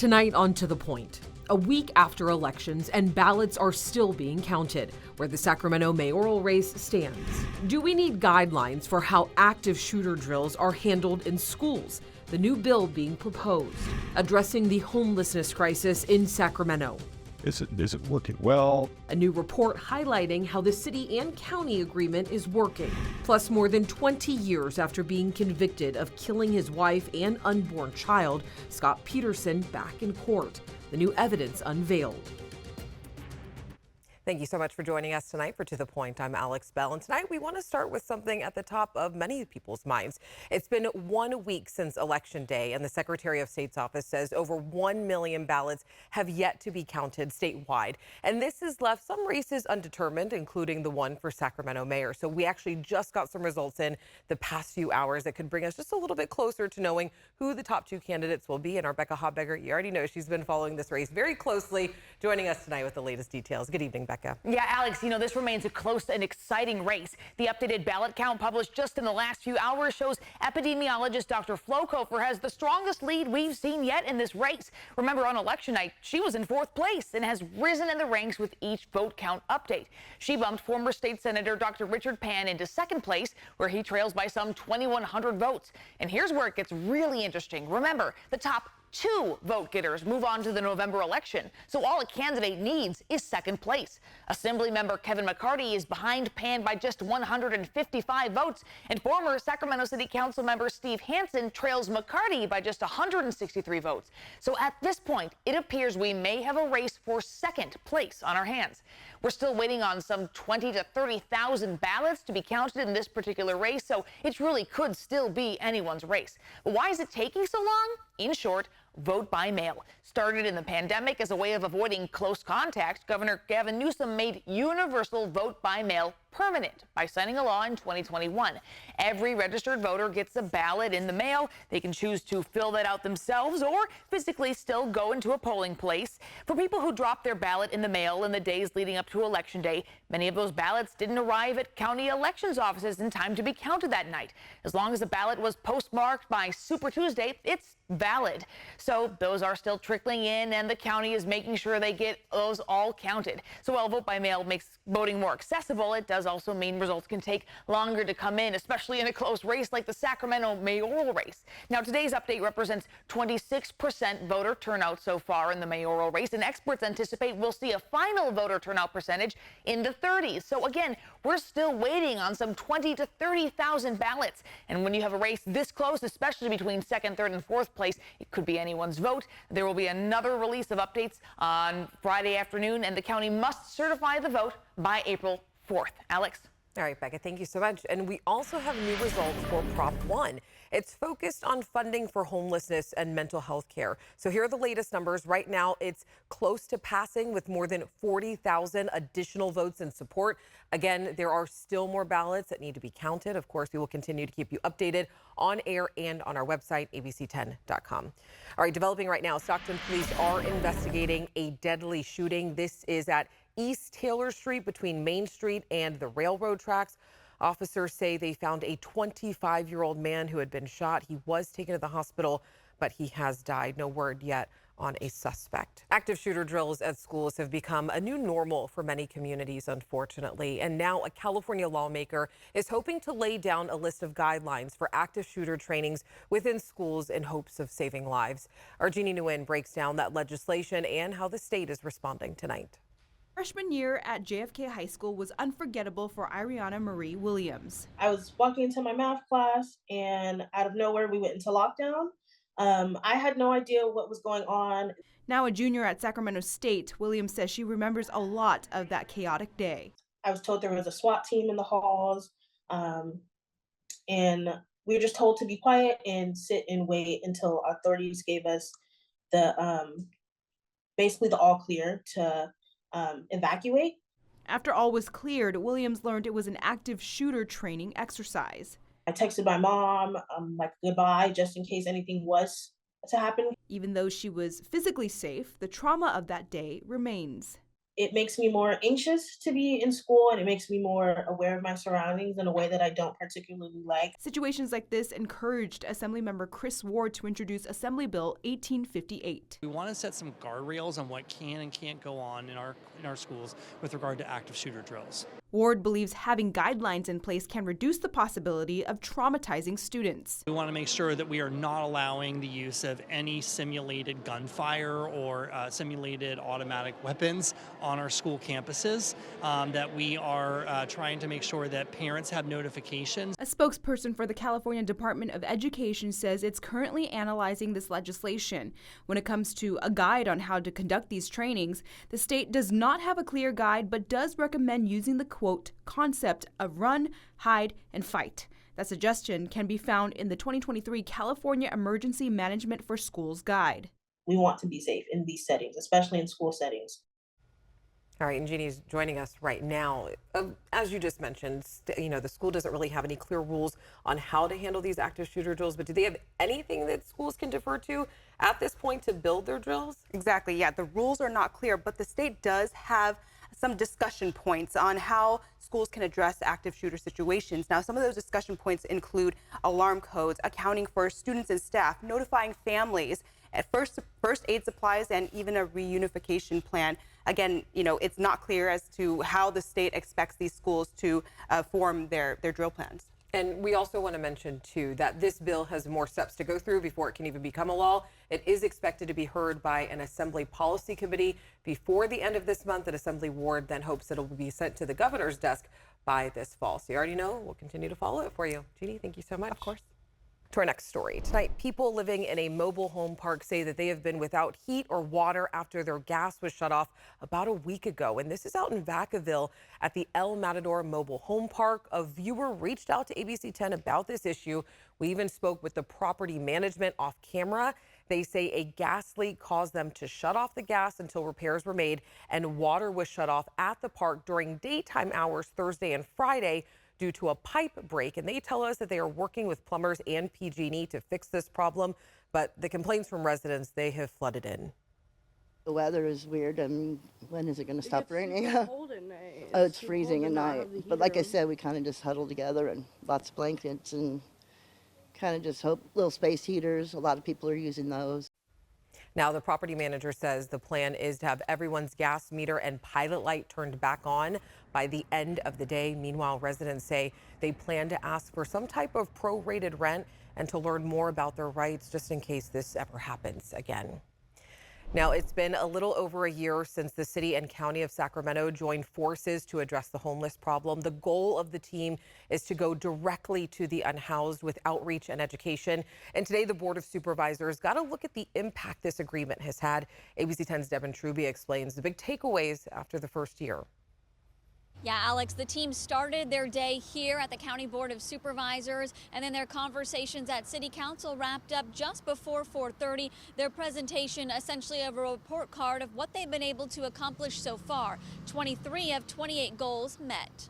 Tonight on To The Point. A week after elections and ballots are still being counted, where the Sacramento mayoral race stands. Do we need guidelines for how active shooter drills are handled in schools? The new bill being proposed, addressing the homelessness crisis in Sacramento. Is it working well? A new report highlighting how the city and county agreement is working. Plus, more than 20 years after being convicted of killing his wife and unborn child, Scott Peterson back in court. The new evidence unveiled. Thank you so much for joining us tonight for To The Point. I'm Alex Bell, and tonight we want to start with something at the top of many people's minds. It's been 1 week since Election Day, and the Secretary of State's office says over 1 million ballots have yet to be counted statewide. And this has left some races undetermined, including the one for Sacramento mayor. So we actually just got some results in the past few hours that could bring us just a little bit closer to knowing who the top two candidates will be. And our Becca Hobbeger, you already know she's been following this race very closely, joining us tonight with the latest details. Good evening, Becca. Yeah, Alex, this remains a close and exciting race. The updated ballot count published just in the last few hours shows epidemiologist Dr. Flo Kofer has the strongest lead we've seen yet in this race. Remember, on election night, she was in 4th place and has risen in the ranks with each vote count update. She bumped former state senator Dr. Richard Pan into 2nd place, where he trails by some 2,100 votes. And here's where it gets really interesting. Remember, the top 2 vote getters move on to the November election, so all a candidate needs is 2nd place. Assemblymember Kevin McCarty is behind Pan by just 155 votes, and former Sacramento City Council member Steve Hansen trails McCarty by just 163 votes. So at this point, it appears we may have a race for 2nd place on our hands. We're still waiting on some 20 to 30,000 ballots to be counted in this particular race, so it really could still be anyone's race. But why is it taking so long? In short, vote by mail. Started in the pandemic as a way of avoiding close contact, Governor Gavin Newsom made universal vote by mail permanent by signing a law in 2021. Every registered voter gets a ballot in the mail. They can choose to fill that out themselves or physically still go into a polling place. For people who dropped their ballot in the mail in the days leading up to Election Day, many of those ballots didn't arrive at county elections offices in time to be counted that night. As long as the ballot was postmarked by Super Tuesday, it's valid. So those are still trickling in, and the county is making sure they get those all counted. So while vote by mail makes voting more accessible, it does also mean results can take longer to come in, especially in a close race like the Sacramento mayoral race. Now, today's update represents 26% voter turnout so far in the mayoral race, and experts anticipate we'll see a final voter turnout percentage in the 30s. So again, we're still waiting on some 20 to 30,000 ballots. And when you have a race this close, especially between 2nd, 3rd, and 4th place, it could be anyone's vote. There will be another release of updates on Friday afternoon, and the county must certify the vote by April 4th. Alex? All right, Becca, thank you so much. And we also have new results for Prop 1. It's focused on funding for homelessness and mental health care. So here are the latest numbers. Right now, it's close to passing with more than 40,000 additional votes in support. Again, there are still more ballots that need to be counted. Of course, we will continue to keep you updated on air and on our website, abc10.com. All right, developing right now, Stockton police are investigating a deadly shooting. This is at East Taylor Street between Main Street and the railroad tracks. Officers say they found a 25-year-old man who had been shot. He was taken to the hospital, but he has died. No word yet on a suspect. Active shooter drills at schools have become a new normal for many communities, unfortunately. And now a California lawmaker is hoping to lay down a list of guidelines for active shooter trainings within schools in hopes of saving lives. Our Jeannie Nguyen breaks down that legislation and how the state is responding tonight. Freshman year at JFK High School was unforgettable for Ariana Marie Williams. I was walking into my math class, and out of nowhere, we went into lockdown. I had no idea what was going on. Now a junior at Sacramento State, Williams says she remembers a lot of that chaotic day. I was told there was a SWAT team in the halls, and we were just told to be quiet and sit and wait until authorities gave us the basically the all clear to evacuate. After all was cleared, Williams learned it was an active shooter training exercise. I texted my mom, like goodbye, just in case anything was to happen. Even though she was physically safe, the trauma of that day remains. it makes me more anxious to be in school, and it makes me more aware of my surroundings in a way that I don't particularly like. Situations like this encouraged Assemblymember Chris Ward to introduce Assembly Bill 1858. We want to set some guardrails on what can and can't go on in our schools with regard to active shooter drills. Ward believes having guidelines in place can reduce the possibility of traumatizing students. We want to make sure that we are not allowing the use of any simulated gunfire or simulated automatic weapons on our school campuses, that we are trying to make sure that parents have notifications. A spokesperson for the California Department of Education says it's currently analyzing this legislation. When it comes to a guide on how to conduct these trainings, the state does not have a clear guide but does recommend using the quote concept of run, hide, and fight. That suggestion can be found in the 2023 California Emergency Management for Schools Guide. We want to be safe in these settings, especially in school settings. All right, and Jeannie's joining us right now. As you just mentioned, the school doesn't really have any clear rules on how to handle these active shooter drills, but do they have anything that schools can defer to at this point to build their drills? Exactly, yeah, the rules are not clear, but the state does have some discussion points on how schools can address active shooter situations. Now, some of those discussion points include alarm codes, accounting for students and staff, notifying families, at first aid supplies, and even a reunification plan. Again, it's not clear as to how the state expects these schools to form their drill plans. And we also want to mention, too, that this bill has more steps to go through before it can even become a law. It is expected to be heard by an Assembly Policy Committee before the end of this month, and Assembly Ward then hopes it'll be sent to the governor's desk by this fall. So you already know, we'll continue to follow it for you. Jeannie, thank you so much. Of course. To our next story. Tonight, people living in a mobile home park say that they have been without heat or water after their gas was shut off about a week ago. And this is out in Vacaville at the El Matador Mobile Home Park. A viewer reached out to ABC 10 about this issue. We even spoke with the property management off camera. They say a gas leak caused them to shut off the gas until repairs were made, and water was shut off at the park during daytime hours Thursday and Friday due to a pipe break. And they tell us that they are working with plumbers and PG&E to fix this problem, but the complaints from residents, they have flooded in. The weather is weird. I mean, when is it going to stop raining? Cold at night. Oh, it's freezing at night. But like I said, we kind of just huddle together and lots of blankets and kind of just hope. Little space heaters, a lot of people are using those. Now, the property manager says the plan is to have everyone's gas meter and pilot light turned back on by the end of the day. Meanwhile, residents say they plan to ask for some type of prorated rent and to learn more about their rights just in case this ever happens again. Now, it's been a little over a year since the city and county of Sacramento joined forces to address the homeless problem. The goal of the team is to go directly to the unhoused with outreach and education. And today, the Board of Supervisors got to look at the impact this agreement has had. ABC 10's Devin Trubia explains the big takeaways after the first year. Yeah, Alex, the team started their day here at the County Board of Supervisors, and then their conversations at City Council wrapped up just before 4:30. Their presentation, essentially a report card of what they've been able to accomplish so far. 23 of 28 goals met.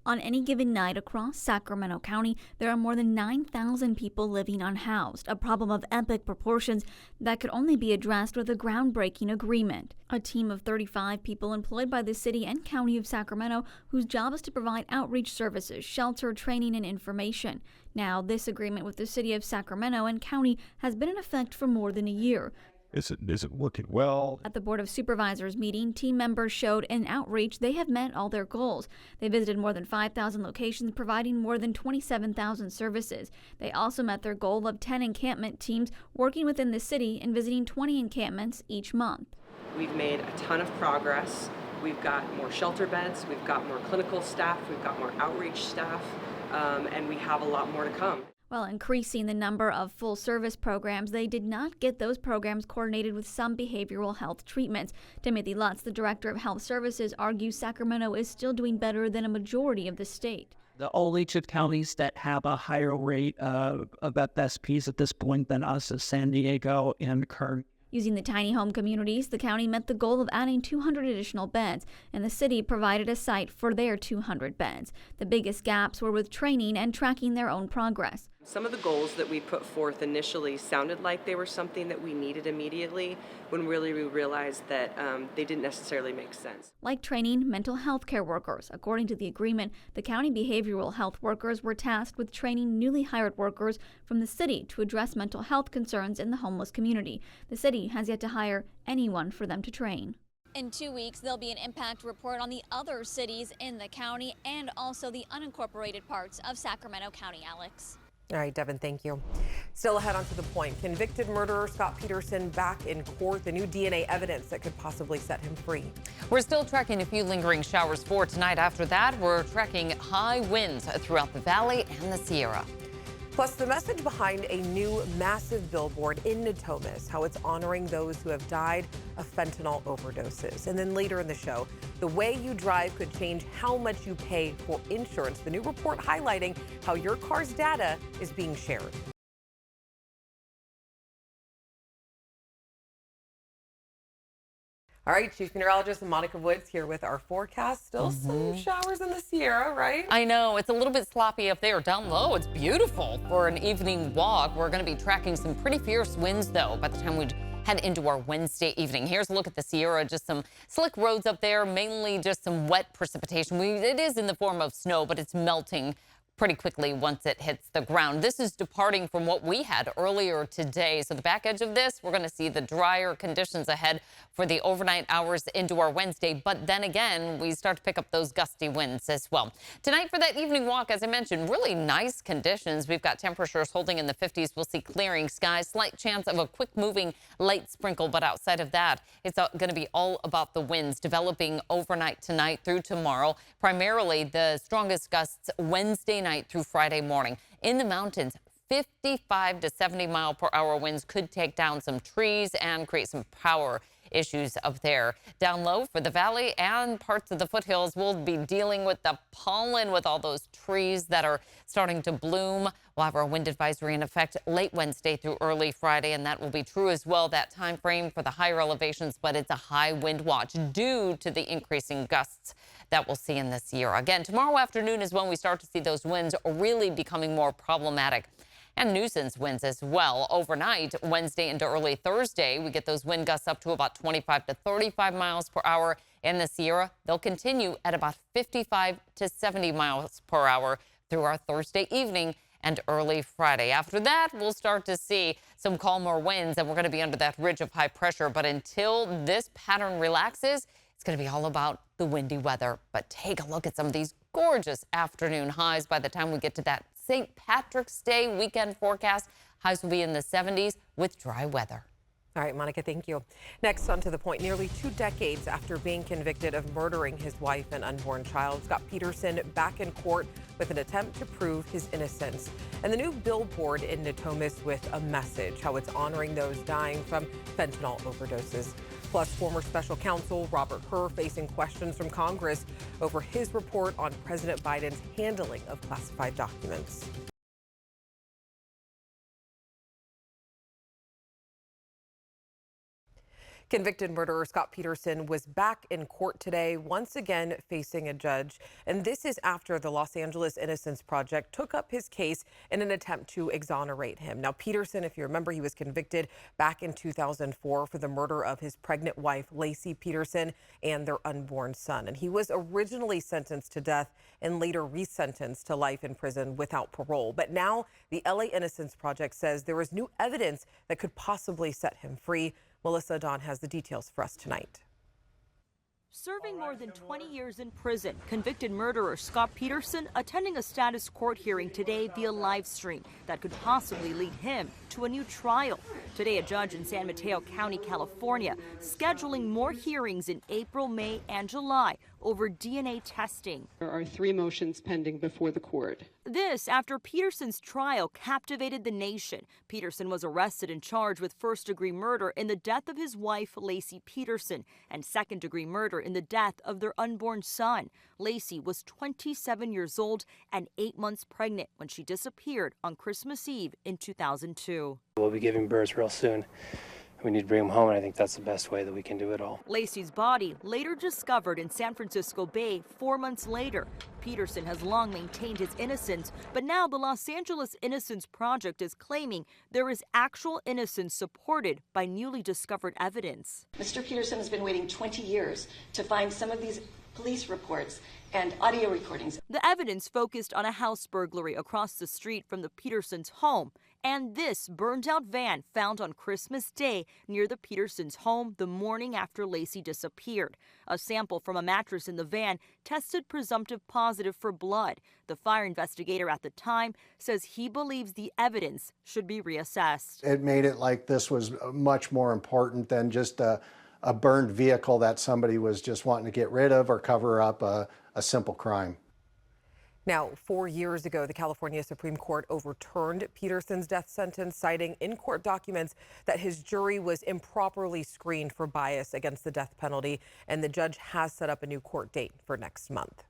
On any given night across Sacramento County, there are more than 9,000 people living unhoused, a problem of epic proportions that could only be addressed with a groundbreaking agreement. A team of 35 people employed by the city and county of Sacramento, whose job is to provide outreach services, shelter, training, and information. Now, this agreement with the city of Sacramento and county has been in effect for more than a year. Is it working well? At the Board of Supervisors meeting, team members showed in outreach they have met all their goals. They visited more than 5,000 locations, providing more than 27,000 services. They also met their goal of 10 encampment teams working within the city and visiting 20 encampments each month. We've made a ton of progress. We've got more shelter beds, we've got more clinical staff, we've got more outreach staff, and we have a lot more to come. While increasing the number of full-service programs, they did not get those programs coordinated with some behavioral health treatments. Timothy Lutz, the director of health services, argues Sacramento is still doing better than a majority of the state. The only two counties that have a higher rate of FSPs at this point than us is San Diego and Kern. Using the tiny home communities, the county met the goal of adding 200 additional beds, and the city provided a site for their 200 beds. The biggest gaps were with training and tracking their own progress. Some of the goals that we put forth initially sounded like they were something that we needed immediately, when really we realized that they didn't necessarily make sense. Like training mental health care workers. According to the agreement, the county behavioral health workers were tasked with training newly hired workers from the city to address mental health concerns in the homeless community. The city has yet to hire anyone for them to train. In 2 weeks, there'll be an impact report on the other cities in the county and also the unincorporated parts of Sacramento County, Alex. All right, Devin, thank you. Still ahead on to the point. Convicted murderer Scott Peterson back in court. The new DNA evidence that could possibly set him free. We're still tracking a few lingering showers for tonight. After that, we're tracking high winds throughout the valley and the Sierra. Plus, the message behind a new massive billboard in Natomas, how it's honoring those who have died of fentanyl overdoses. And then later in the show, the way you drive could change how much you pay for insurance. The new report highlighting how your car's data is being shared. All right, Chief Meteorologist Monica Woods here with our forecast. Still some showers in the Sierra, right? I know, it's a little bit sloppy up there. Down low, it's beautiful for an evening walk. We're going to be tracking some pretty fierce winds, though, by the time we head into our Wednesday evening. Here's a look at the Sierra. Just some slick roads up there, mainly just some wet precipitation. It is in the form of snow, but it's melting pretty quickly once it hits the ground. This is departing from what we had earlier today. So the back edge of this, we're going to see the drier conditions ahead for the overnight hours into our Wednesday. But then again, we start to pick up those gusty winds as well. Tonight for that evening walk, as I mentioned, really nice conditions. We've got temperatures holding in the 50s. We'll see clearing skies, slight chance of a quick moving light sprinkle. But outside of that, it's going to be all about the winds developing overnight tonight through tomorrow. Primarily the strongest gusts Wednesday night through Friday morning. In the mountains, 55 to 70 mile per hour winds could take down some trees and create some power issues up there. Down low for the valley and parts of the foothills, we'll be dealing with the pollen with all those trees that are starting to bloom. We'll have our wind advisory in effect late Wednesday through early Friday, and that will be true as well, that time frame for the higher elevations, but it's a high wind watch due to the increasing gusts that we'll see in the Sierra. Again, tomorrow afternoon is when we start to see those winds really becoming more problematic. And nuisance winds as well. Overnight, Wednesday into early Thursday, we get those wind gusts up to about 25 to 35 miles per hour in the Sierra. They'll continue at about 55 to 70 miles per hour through our Thursday evening and early Friday. After that, we'll start to see some calmer winds, and we're going to be under that ridge of high pressure. But until this pattern relaxes, it's going to be all about the windy weather. But take a look at some of these gorgeous afternoon highs by the time we get to that St. Patrick's Day weekend forecast. Highs will be in the 70s with dry weather. All right, Monica, thank you. Next, on to the point. Nearly 2 decades after being convicted of murdering his wife and unborn child, Scott Peterson back in court with an attempt to prove his innocence. And the new billboard in Natomas with a message, how it's honoring those dying from fentanyl overdoses. Plus, former special counsel Robert Hur facing questions from Congress over his report on President Biden's handling of classified documents. Convicted murderer Scott Peterson was back in court today, once again facing a judge. And this is after the Los Angeles Innocence Project took up his case in an attempt to exonerate him. Now, Peterson, if you remember, he was convicted back in 2004 for the murder of his pregnant wife, Lacey Peterson, and their unborn son. And he was originally sentenced to death and later resentenced to life in prison without parole. But now the LA Innocence Project says there is new evidence that could possibly set him free. Melissa Dawn has the details for us tonight. Serving more than 20 years in prison, convicted murderer Scott Peterson attending a status court hearing today via live stream that could possibly lead him to a new trial. Today, a judge in San Mateo County, California, scheduling more hearings in April, May, and July over DNA testing. There are 3 motions pending before the court. This after Peterson's trial captivated the nation. Peterson was arrested and charged with first-degree murder in the death of his wife, Lacey Peterson, and second-degree murder in the death of their unborn son. Lacey was 27 years old and 8 months pregnant when she disappeared on Christmas Eve in 2002. We'll be giving birth real soon. We need to bring him home, and I think that's the best way that we can do it all. Lacey's body later discovered in San Francisco Bay 4 months later. Peterson has long maintained his innocence, but now the Los Angeles Innocence Project is claiming there is actual innocence supported by newly discovered evidence. Mr. Peterson has been waiting 20 years to find some of these police reports and audio recordings. The evidence focused on a house burglary across the street from the Petersons' home and this burned-out van found on Christmas Day near the Petersons' home the morning after Lacey disappeared. A sample from a mattress in the van tested presumptive positive for blood. The fire investigator at the time says he believes the evidence should be reassessed. It made it like this was much more important than just a burned vehicle that somebody was just wanting to get rid of or cover up a simple crime. Now, 4 years ago, the California Supreme Court overturned Peterson's death sentence, citing in court documents that his jury was improperly screened for bias against the death penalty, and the judge has set up a new court date for next month.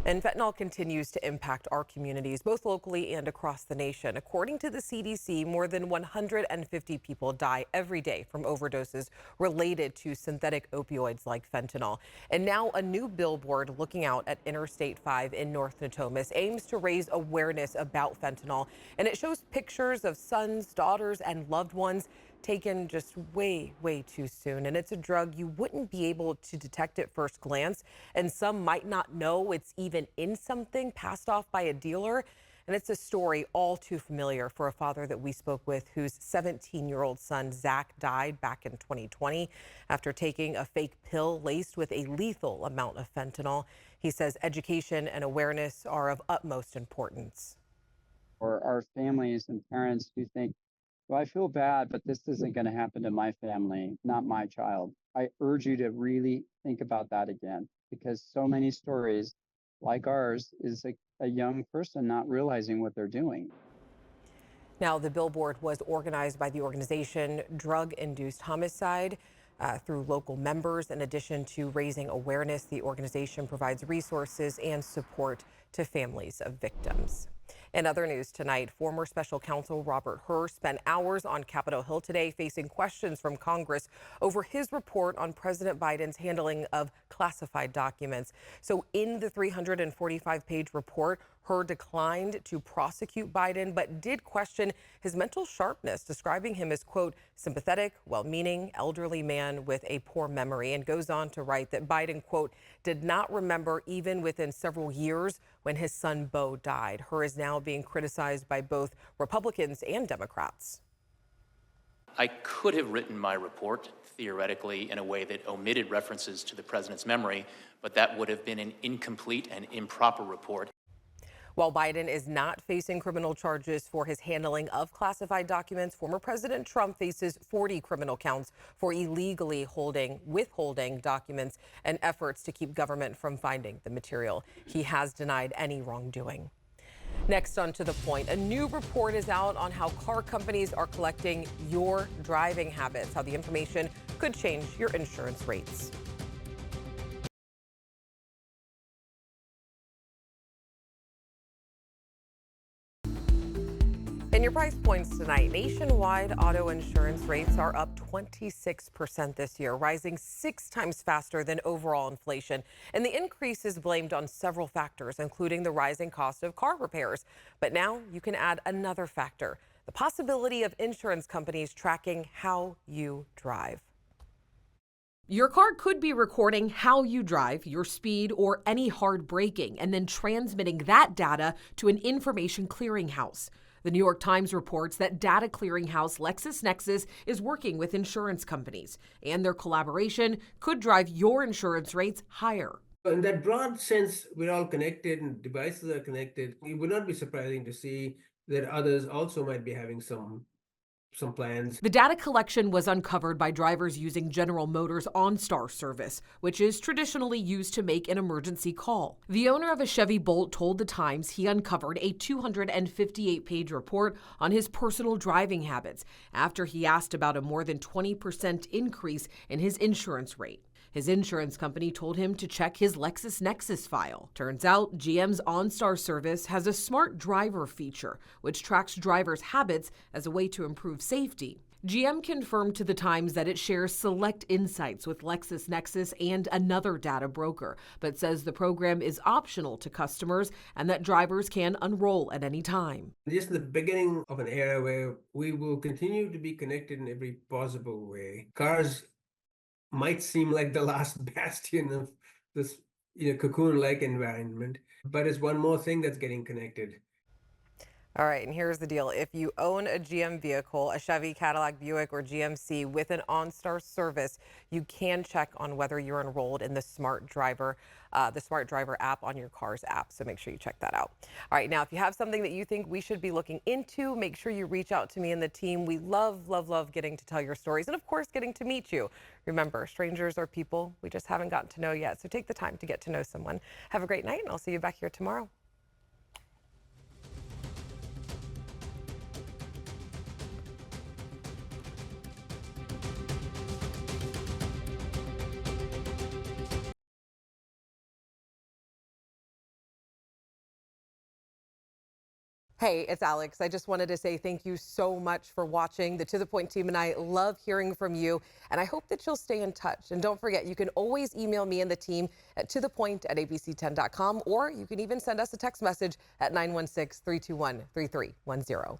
And fentanyl continues to impact our communities, both locally and across the nation. According to the CDC, more than 150 people die every day from overdoses related to synthetic opioids like fentanyl. And now a new billboard looking out at Interstate 5 in North Natomas aims to raise awareness about fentanyl. And it shows pictures of sons, daughters, and loved ones taken just way too soon. And it's a drug you wouldn't be able to detect at first glance. And some might not know it's even in something passed off by a dealer. And it's a story all too familiar for a father that we spoke with whose 17-year-old son, Zach, died back in 2020 after taking a fake pill laced with a lethal amount of fentanyl. He says education and awareness are of utmost importance. For our families and parents who think, well, I feel bad, but this isn't going to happen to my family, not my child. I urge you to really think about that again, because so many stories like ours is a young person not realizing what they're doing. Now, the billboard was organized by the organization Drug Induced Homicide through local members. In addition to raising awareness, the organization provides resources and support to families of victims. In other news tonight, former special counsel Robert Hur spent hours on Capitol Hill today facing questions from Congress over his report on President Biden's handling of classified documents. So in the 345-page report, Hur declined to prosecute Biden, but did question his mental sharpness, describing him as, quote, sympathetic, well-meaning, elderly man with a poor memory, and goes on to write that Biden, quote, did not remember even within several years when his son Beau died. Hur is now being criticized by both Republicans and Democrats. I could have written my report theoretically in a way that omitted references to the president's memory, but that would have been an incomplete and improper report. While Biden is not facing criminal charges for his handling of classified documents, former President Trump faces 40 criminal counts for illegally withholding documents and efforts to keep government from finding the material. He has denied any wrongdoing. Next, on To the Point, a new report is out on how car companies are collecting your driving habits, how the information could change your insurance rates. In your price points tonight, nationwide auto insurance rates are up 26% this year, rising 6 times faster than overall inflation. And the increase is blamed on several factors, including the rising cost of car repairs. But now you can add another factor, the possibility of insurance companies tracking how you drive. Your car could be recording how you drive, your speed, or any hard braking, and then transmitting that data to an information clearinghouse. The New York Times reports that data clearinghouse LexisNexis is working with insurance companies, and their collaboration could drive your insurance rates higher. In that broad sense, we're all connected and devices are connected. It would not be surprising to see that others also might be having some plans. The data collection was uncovered by drivers using General Motors OnStar service, which is traditionally used to make an emergency call. The owner of a Chevy Bolt told The Times he uncovered a 258-page report on his personal driving habits after he asked about a more than 20% increase in his insurance rate. His insurance company told him to check his LexisNexis file. Turns out GM's OnStar service has a smart driver feature, which tracks drivers' habits as a way to improve safety. GM confirmed to the Times that it shares select insights with LexisNexis and another data broker, but says the program is optional to customers and that drivers can unroll at any time. Just the beginning of an era where we will continue to be connected in every possible way. Cars might seem like the last bastion of this cocoon-like environment, but it's one more thing that's getting connected. All right, and here's the deal. If you own a GM vehicle, a Chevy, Cadillac, Buick, or GMC with an OnStar service, you can check on whether you're enrolled in the Smart Driver app on your car's app. So make sure you check that out. All right, now, if you have something that you think we should be looking into, make sure you reach out to me and the team. We love, love, love getting to tell your stories and, of course, getting to meet you. Remember, strangers are people we just haven't gotten to know yet. So take the time to get to know someone. Have a great night, and I'll see you back here tomorrow. Hey, it's Alex. I just wanted to say thank you so much for watching. The To The Point team and I love hearing from you, and I hope that you'll stay in touch. And don't forget, you can always email me and the team at tothepoint@abc10.com, or you can even send us a text message at 916-321-3310.